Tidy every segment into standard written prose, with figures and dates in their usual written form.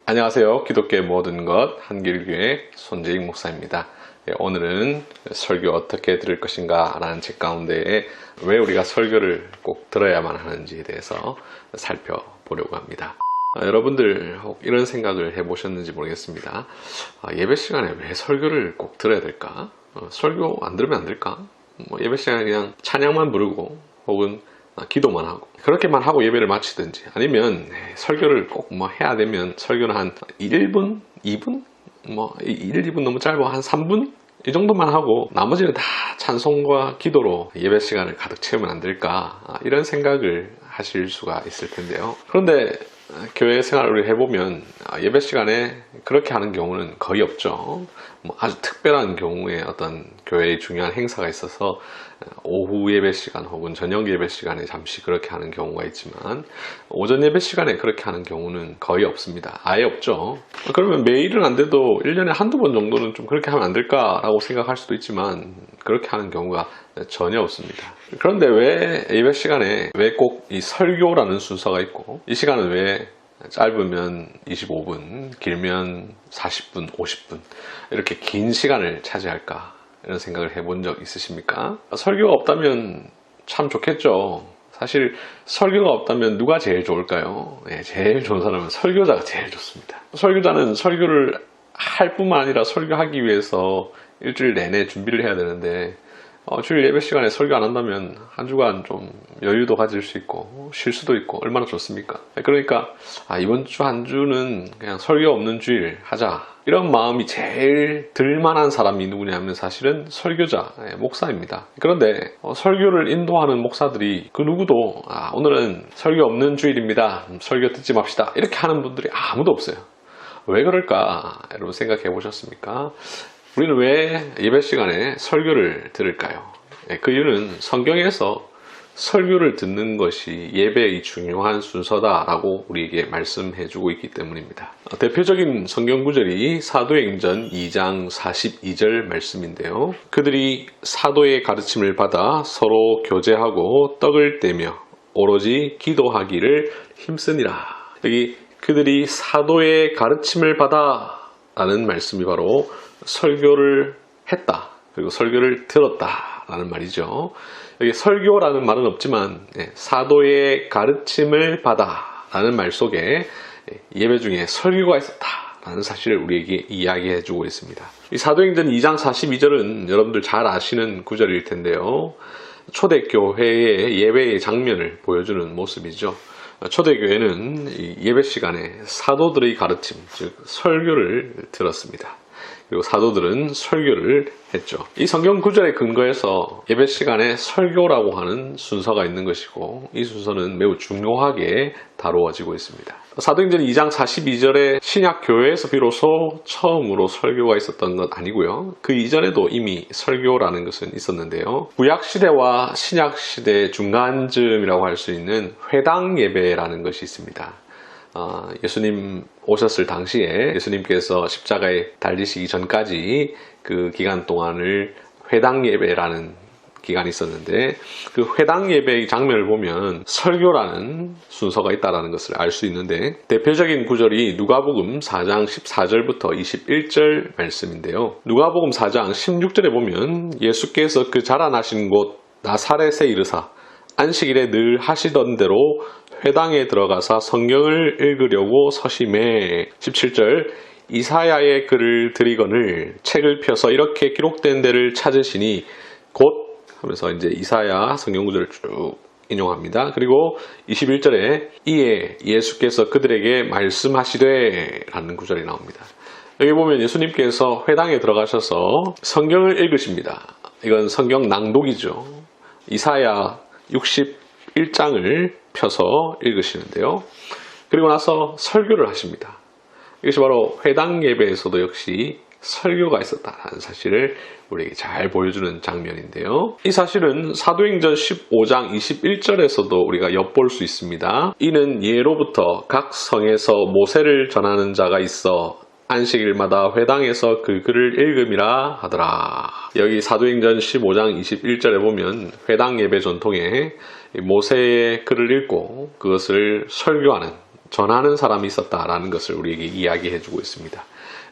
안녕하세요. 기독교의 모든 것 한길교회 손재익 목사입니다. 오늘은 설교 어떻게 들을 것인가 라는 책 가운데 왜 우리가 설교를 꼭 들어야만 하는지에 대해서 살펴보려고 합니다. 여러분들 혹 이런 생각을 해보셨는지 모르겠습니다. 예배 시간에 왜 설교를 꼭 들어야 될까? 설교 안 들으면 안 될까? 예배 시간에 그냥 찬양만 부르고 혹은 기도만 하고 그렇게만 하고 예배를 마치든지, 아니면 설교를 꼭 해야 되면 설교는 한 1분, 2분? 1, 2분 너무 짧아 한 3분? 이 정도만 하고 나머지는 다 찬송과 기도로 예배 시간을 가득 채우면 안 될까, 이런 생각을 하실 수가 있을 텐데요. 그런데 교회 생활을 해보면 예배 시간에 그렇게 하는 경우는 거의 없죠. 아주 특별한 경우에 어떤 교회의 중요한 행사가 있어서 오후 예배 시간 혹은 저녁 예배 시간에 잠시 그렇게 하는 경우가 있지만, 오전 예배 시간에 그렇게 하는 경우는 거의 없습니다. 아예 없죠. 그러면 매일은 안 돼도 1년에 한두 번 정도는 좀 그렇게 하면 안 될까라고 생각할 수도 있지만, 그렇게 하는 경우가 전혀 없습니다. 그런데 왜 예배 시간에 왜 꼭 이 설교라는 순서가 있고, 이 시간은 왜 짧으면 25분, 길면 40분, 50분 이렇게 긴 시간을 차지할까, 이런 생각을 해본 적 있으십니까? 설교가 없다면 참 좋겠죠. 사실 설교가 없다면 누가 제일 좋을까요? 제일 좋은 사람은 설교자가 제일 좋습니다. 설교자는 설교를 할 뿐만 아니라 설교하기 위해서 일주일 내내 준비를 해야 되는데, 주일 예배 시간에 설교 안 한다면 한 주간 좀 여유도 가질 수 있고 쉴 수도 있고 얼마나 좋습니까? 그러니까 이번 주 한 주는 그냥 설교 없는 주일 하자, 이런 마음이 제일 들만한 사람이 누구냐 하면 사실은 설교자, 목사입니다. 그런데 설교를 인도하는 목사들이 그 누구도 오늘은 설교 없는 주일입니다, 설교 듣지 맙시다, 이렇게 하는 분들이 아무도 없어요. 왜 그럴까 여러분 생각해 보셨습니까? 우리는 왜 예배 시간에 설교를 들을까요? 그 이유는 성경에서 설교를 듣는 것이 예배의 중요한 순서다라고 우리에게 말씀해 주고 있기 때문입니다. 대표적인 성경 구절이 사도행전 2장 42절 말씀인데요. 그들이 사도의 가르침을 받아 서로 교제하고 떡을 떼며 오로지 기도하기를 힘쓰니라. 여기 그들이 사도의 가르침을 받아 라는 말씀이 바로 설교를 했다, 그리고 설교를 들었다 라는 말이죠. 여기 설교라는 말은 없지만 사도의 가르침을 받아 라는 말 속에 예배 중에 설교가 있었다 라는 사실을 우리에게 이야기해 주고 있습니다. 이 사도행전 2장 42절은 여러분들 잘 아시는 구절일 텐데요. 초대교회의 예배의 장면을 보여주는 모습이죠. 초대교회는 예배 시간에 사도들의 가르침, 즉 설교를 들었습니다. 그리고 사도들은 설교를 했죠. 이 성경 구절에 근거해서 예배 시간에 설교라고 하는 순서가 있는 것이고, 이 순서는 매우 중요하게 다루어지고 있습니다. 사도행전 2장 42절에 신약 교회에서 비로소 처음으로 설교가 있었던 건 아니고요. 그 이전에도 이미 설교라는 것은 있었는데요. 구약 시대와 신약 시대 중간쯤이라고 할 수 있는 회당 예배라는 것이 있습니다. 예수님 오셨을 당시에 예수님께서 십자가에 달리시기 전까지 그 기간 동안을 회당 예배라는 기간이 있었는데, 그 회당 예배의 장면을 보면 설교라는 순서가 있다는 것을 알 수 있는데, 대표적인 구절이 누가복음 4장 14절부터 21절 말씀인데요. 누가복음 4장 16절에 보면 예수께서 그 자라나신 곳 나사렛에 이르사 안식일에 늘 하시던 대로 회당에 들어가서 성경을 읽으려고 서심해. 17절 이사야의 글을 들이거늘 책을 펴서 이렇게 기록된 데를 찾으시니 곧 하면서 이제 이사야 성경 구절을 쭉 인용합니다. 그리고 21절에 이에 예수께서 그들에게 말씀하시되 라는 구절이 나옵니다. 여기 보면 예수님께서 회당에 들어가셔서 성경을 읽으십니다. 이건 성경 낭독이죠. 이사야 61장을 펴서 읽으시는데요. 그리고 나서 설교를 하십니다. 이것이 바로 회당 예배에서도 역시 설교가 있었다는 사실을 우리에게 잘 보여주는 장면인데요. 이 사실은 사도행전 15장 21절에서도 우리가 엿볼 수 있습니다. 이는 예로부터 각 성에서 모세를 전하는 자가 있어 안식일마다 회당에서 그 글을 읽음이라 하더라. 여기 사도행전 15장 21절에 보면 회당 예배 전통에 모세의 글을 읽고 그것을 설교하는, 전하는 사람이 있었다라는 것을 우리에게 이야기해주고 있습니다.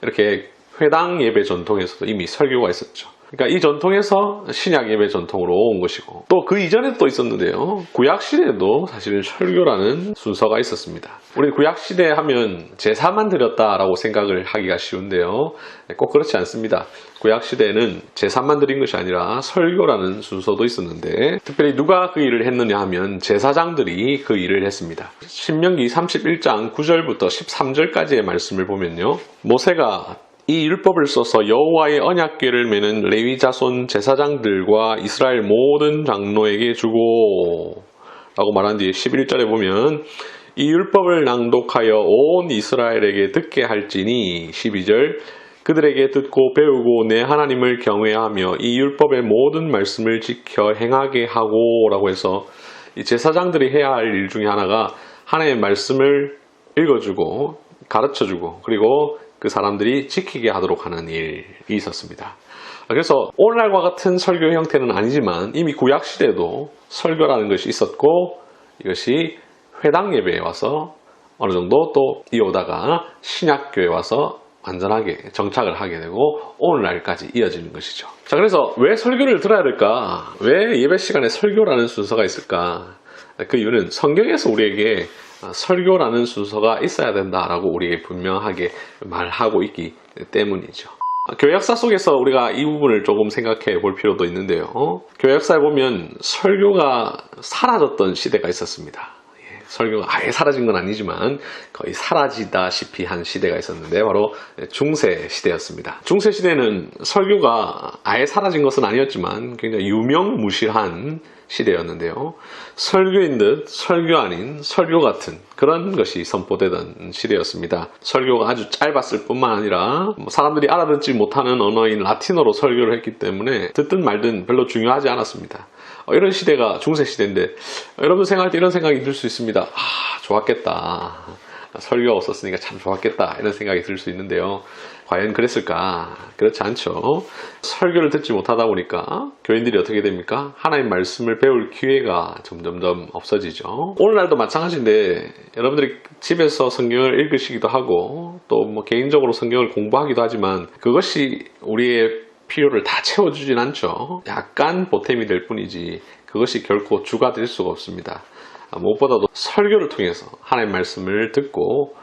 이렇게 회당 예배 전통에서도 이미 설교가 있었죠. 그러니까 이 전통에서 신약 예배 전통으로 온 것이고, 또 그 이전에도 또 있었는데요. 구약 시대에도 사실은 설교라는 순서가 있었습니다. 우리 구약 시대 하면 제사만 드렸다라고 생각을 하기가 쉬운데요. 꼭 그렇지 않습니다. 구약 시대에는 제사만 드린 것이 아니라 설교라는 순서도 있었는데, 특별히 누가 그 일을 했느냐 하면 제사장들이 그 일을 했습니다. 신명기 31장 9절부터 13절까지의 말씀을 보면요, 모세가 이 율법을 써서 여호와의 언약궤를 메는 레위 자손 제사장들과 이스라엘 모든 장로에게 주고 라고 말한 뒤에 11절에 보면 이 율법을 낭독하여 온 이스라엘에게 듣게 할지니, 12절, 그들에게 듣고 배우고 내 하나님을 경외하며 이 율법의 모든 말씀을 지켜 행하게 하고 라고 해서, 이 제사장들이 해야 할 일 중에 하나가 하나님의 말씀을 읽어주고 가르쳐주고, 그리고 그 사람들이 지키게 하도록 하는 일이 있었습니다. 그래서 오늘날과 같은 설교 형태는 아니지만 이미 구약 시대에도 설교라는 것이 있었고, 이것이 회당 예배에 와서 어느 정도 또 이어오다가 신약교에 와서 완전하게 정착을 하게 되고 오늘날까지 이어지는 것이죠. 자, 그래서 왜 설교를 들어야 될까? 왜 예배 시간에 설교라는 순서가 있을까? 그 이유는 성경에서 우리에게 설교라는 순서가 있어야 된다라고 우리에게 분명하게 말하고 있기 때문이죠. 교회 역사 속에서 우리가 이 부분을 조금 생각해 볼 필요도 있는데요. 교회 역사에 보면 설교가 사라졌던 시대가 있었습니다. 설교가 아예 사라진 건 아니지만 거의 사라지다시피 한 시대가 있었는데, 바로 중세 시대였습니다. 중세 시대는 설교가 아예 사라진 것은 아니었지만 굉장히 유명무실한 시대였는데요. 설교인 듯 설교 아닌 설교 같은 그런 것이 선포되던 시대였습니다. 설교가 아주 짧았을 뿐만 아니라 사람들이 알아듣지 못하는 언어인 라틴어로 설교를 했기 때문에 듣든 말든 별로 중요하지 않았습니다. 이런 시대가 중세 시대인데, 여러분 생각할 때 이런 생각이 들 수 있습니다. 좋았겠다. 설교가 없었으니까 참 좋았겠다. 이런 생각이 들 수 있는데요. 과연 그랬을까? 그렇지 않죠. 설교를 듣지 못하다 보니까 교인들이 어떻게 됩니까? 하나님의 말씀을 배울 기회가 점점점 없어지죠. 오늘날도 마찬가지인데, 여러분들이 집에서 성경을 읽으시기도 하고 또 뭐 개인적으로 성경을 공부하기도 하지만 그것이 우리의 필요를 다 채워주진 않죠. 약간 보탬이 될 뿐이지 그것이 결코 주가 될 수가 없습니다. 무엇보다도 설교를 통해서 하나님의 말씀을 듣고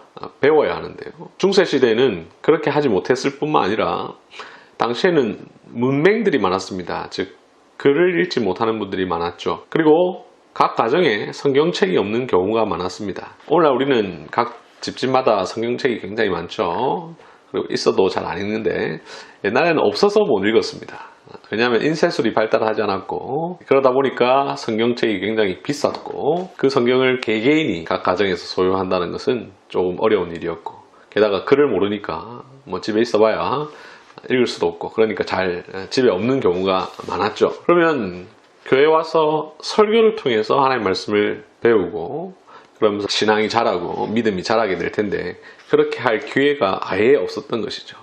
배워야 하는데요. 중세시대에는 그렇게 하지 못했을 뿐만 아니라 당시에는 문맹들이 많았습니다. 즉 글을 읽지 못하는 분들이 많았죠. 그리고 각 가정에 성경책이 없는 경우가 많았습니다. 오늘날 우리는 각 집집마다 성경책이 굉장히 많죠. 그리고 있어도 잘 안 읽는데, 옛날에는 없어서 못 읽었습니다. 왜냐하면 인쇄술이 발달하지 않았고, 그러다 보니까 성경책이 굉장히 비쌌고, 그 성경을 개개인이 각 가정에서 소유한다는 것은 조금 어려운 일이었고, 게다가 글을 모르니까 뭐 집에 있어봐야 읽을 수도 없고, 그러니까 잘 집에 없는 경우가 많았죠. 그러면 교회 와서 설교를 통해서 하나님의 말씀을 배우고, 그러면서 신앙이 자라고 믿음이 자라게 될 텐데, 그렇게 할 기회가 아예 없었던 것이죠.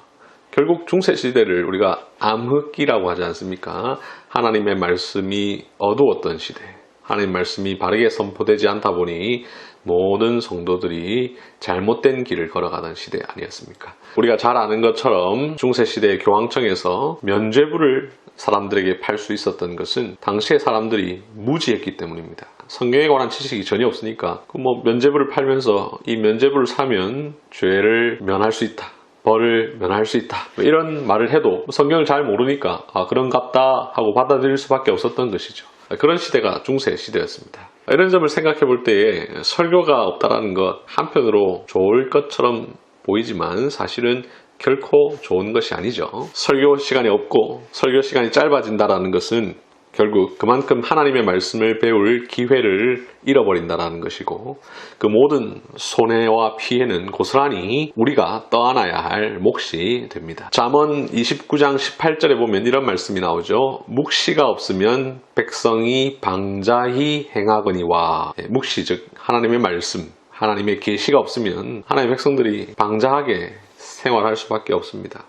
결국 중세시대를 우리가 암흑기라고 하지 않습니까? 하나님의 말씀이 어두웠던 시대, 하나님의 말씀이 바르게 선포되지 않다 보니 모든 성도들이 잘못된 길을 걸어가던 시대 아니었습니까? 우리가 잘 아는 것처럼 중세시대의 교황청에서 면죄부를 사람들에게 팔 수 있었던 것은 당시의 사람들이 무지했기 때문입니다. 성경에 관한 지식이 전혀 없으니까 뭐 면죄부를 팔면서 이 면죄부를 사면 죄를 면할 수 있다, 벌을 면할 수 있다, 이런 말을 해도 성경을 잘 모르니까 그런갑다 하고 받아들일 수밖에 없었던 것이죠. 그런 시대가 중세 시대였습니다. 이런 점을 생각해 볼 때에 설교가 없다라는 것, 한편으로 좋을 것처럼 보이지만 사실은 결코 좋은 것이 아니죠. 설교 시간이 없고 설교 시간이 짧아진다라는 것은 결국 그만큼 하나님의 말씀을 배울 기회를 잃어버린다는 것이고, 그 모든 손해와 피해는 고스란히 우리가 떠안아야 할 몫이 됩니다. 잠언 29장 18절에 보면 이런 말씀이 나오죠. 묵시가 없으면 백성이 방자히 행하거니와. 묵시, 즉 하나님의 말씀, 하나님의 계시가 없으면 하나님의 백성들이 방자하게 생활할 수밖에 없습니다.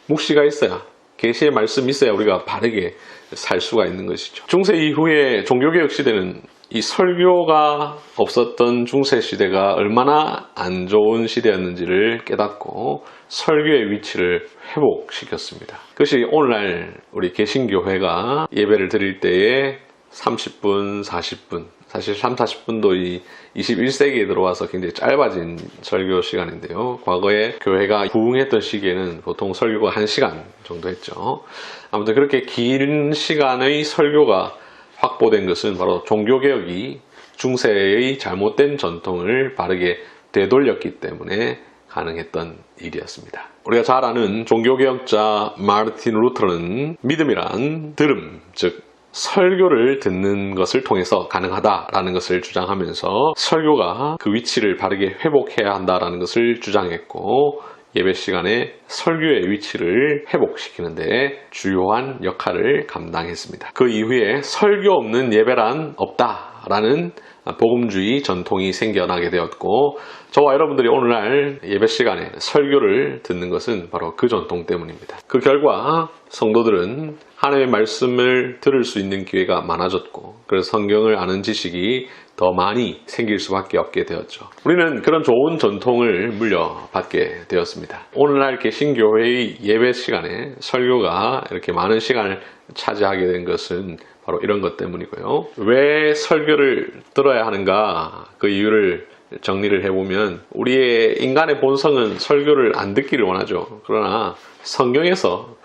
묵시가 있어야, 계시의 말씀이 있어야 우리가 바르게 살 수가 있는 것이죠. 중세 이후의 종교개혁 시대는 이 설교가 없었던 중세시대가 얼마나 안 좋은 시대였는지를 깨닫고 설교의 위치를 회복시켰습니다. 그것이 오늘날 우리 개신교회가 예배를 드릴 때에 30분, 40분, 사실 3, 40분도 이 21세기에 들어와서 굉장히 짧아진 설교 시간인데요. 과거에 교회가 부흥했던 시기에는 보통 설교가 1시간 정도 했죠. 아무튼 그렇게 긴 시간의 설교가 확보된 것은 바로 종교개혁이 중세의 잘못된 전통을 바르게 되돌렸기 때문에 가능했던 일이었습니다. 우리가 잘 아는 종교개혁자 마르틴 루터는 믿음이란 들음, 즉 설교를 듣는 것을 통해서 가능하다라는 것을 주장하면서 설교가 그 위치를 바르게 회복해야 한다라는 것을 주장했고, 예배 시간에 설교의 위치를 회복시키는 데 주요한 역할을 감당했습니다. 그 이후에 설교 없는 예배란 없다라는 복음주의 전통이 생겨나게 되었고, 저와 여러분들이 오늘날 예배 시간에 설교를 듣는 것은 바로 그 전통 때문입니다. 그 결과 성도들은 하나님의 말씀을 들을 수 있는 기회가 많아졌고, 그래서 성경을 아는 지식이 더 많이 생길 수밖에 없게 되었죠. 우리는 그런 좋은 전통을 물려받게 되었습니다. 오늘날 개신교회의 예배 시간에 설교가 이렇게 많은 시간을 차지하게 된 것은 바로 이런 것 때문이고요. 왜 설교를 들어야 하는가, 그 이유를 정리를 해보면, 우리의 인간의 본성은 설교를 안 듣기를 원하죠. 그러나 성경에서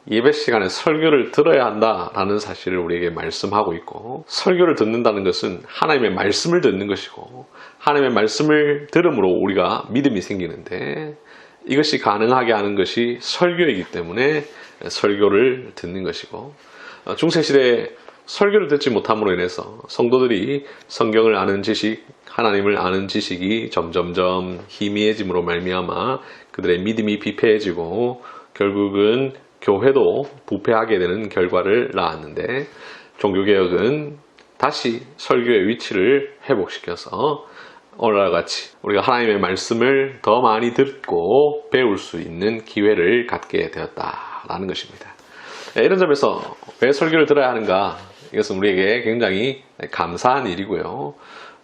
예배 시간에 설교를 들어야 한다라는 사실을 우리에게 말씀하고 있고, 설교를 듣는다는 것은 하나님의 말씀을 듣는 것이고, 하나님의 말씀을 들음으로 우리가 믿음이 생기는데, 이것이 가능하게 하는 것이 설교이기 때문에 설교를 듣는 것이고, 중세시대에 설교를 듣지 못함으로 인해서 성도들이 성경을 아는 지식, 하나님을 아는 지식이 점점점 희미해짐으로 말미암아 그들의 믿음이 비패해지고 결국은 교회도 부패하게 되는 결과를 낳았는데, 종교개혁은 다시 설교의 위치를 회복시켜서 오늘과 같이 우리가 하나님의 말씀을 더 많이 듣고 배울 수 있는 기회를 갖게 되었다라는 것입니다. 이런 점에서 왜 설교를 들어야 하는가? 이것은 우리에게 굉장히 감사한 일이고요.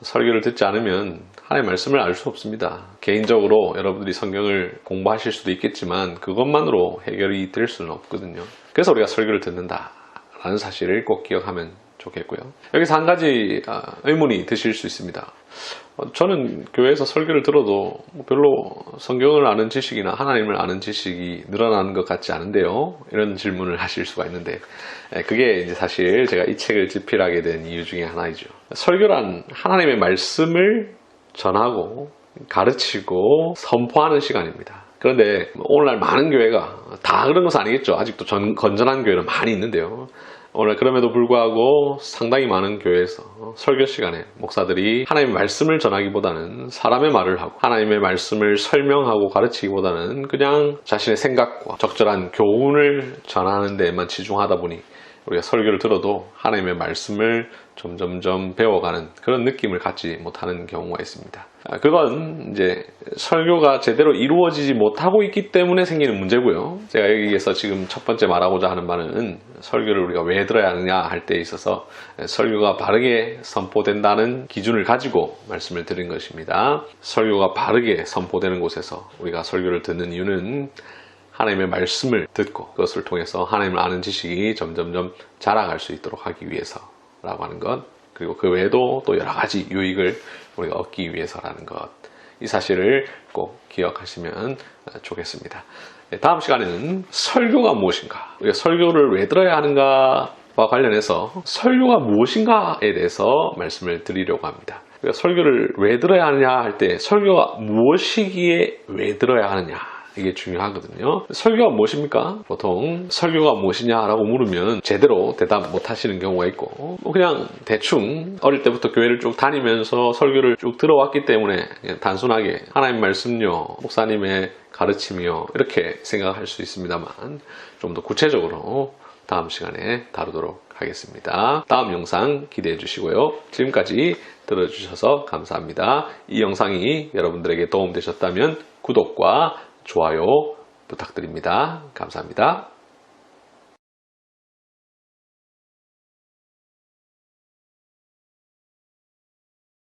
설교를 듣지 않으면 하나님의 말씀을 알 수 없습니다. 개인적으로 여러분들이 성경을 공부하실 수도 있겠지만 그것만으로 해결이 될 수는 없거든요. 그래서 우리가 설교를 듣는다라는 사실을 꼭 기억하면 좋겠고요. 여기서 한 가지 의문이 드실 수 있습니다. 저는 교회에서 설교를 들어도 별로 성경을 아는 지식이나 하나님을 아는 지식이 늘어나는 것 같지 않은데요? 이런 질문을 하실 수가 있는데, 그게 이제 사실 제가 이 책을 집필하게 된 이유 중에 하나이죠. 설교란 하나님의 말씀을 전하고 가르치고 선포하는 시간입니다. 그런데 오늘날 많은 교회가 다 그런 것은 아니겠죠. 아직도 건전한 교회는 많이 있는데요. 오늘 그럼에도 불구하고 상당히 많은 교회에서 설교 시간에 목사들이 하나님의 말씀을 전하기보다는 사람의 말을 하고 하나님의 말씀을 설명하고 가르치기보다는 그냥 자신의 생각과 적절한 교훈을 전하는 데에만 치중하다 보니 우리가 설교를 들어도 하나님의 말씀을 점점점 배워가는 그런 느낌을 갖지 못하는 경우가 있습니다. 그건 이제 설교가 제대로 이루어지지 못하고 있기 때문에 생기는 문제고요. 제가 여기에서 지금 첫 번째 말하고자 하는 바는 설교를 우리가 왜 들어야 하느냐 할 때 있어서 설교가 바르게 선포된다는 기준을 가지고 말씀을 드린 것입니다. 설교가 바르게 선포되는 곳에서 우리가 설교를 듣는 이유는 하나님의 말씀을 듣고 그것을 통해서 하나님을 아는 지식이 점점점 자라갈 수 있도록 하기 위해서라고 하는 것, 그리고 그 외에도 또 여러 가지 유익을 우리가 얻기 위해서라는 것, 이 사실을 꼭 기억하시면 좋겠습니다. 다음 시간에는 설교가 무엇인가, 우리가 설교를 왜 들어야 하는가와 관련해서 설교가 무엇인가에 대해서 말씀을 드리려고 합니다. 우리가 설교를 왜 들어야 하느냐 할 때 설교가 무엇이기에 왜 들어야 하느냐, 이게 중요하거든요. 설교가 무엇입니까? 보통 설교가 무엇이냐라고 물으면 제대로 대답 못 하시는 경우가 있고, 그냥 대충 어릴 때부터 교회를 쭉 다니면서 설교를 쭉 들어왔기 때문에 그냥 단순하게 하나님 말씀요, 목사님의 가르침이요, 이렇게 생각할 수 있습니다만, 좀 더 구체적으로 다음 시간에 다루도록 하겠습니다. 다음 영상 기대해 주시고요. 지금까지 들어주셔서 감사합니다. 이 영상이 여러분들에게 도움되셨다면 구독과 좋아요 부탁드립니다. 감사합니다.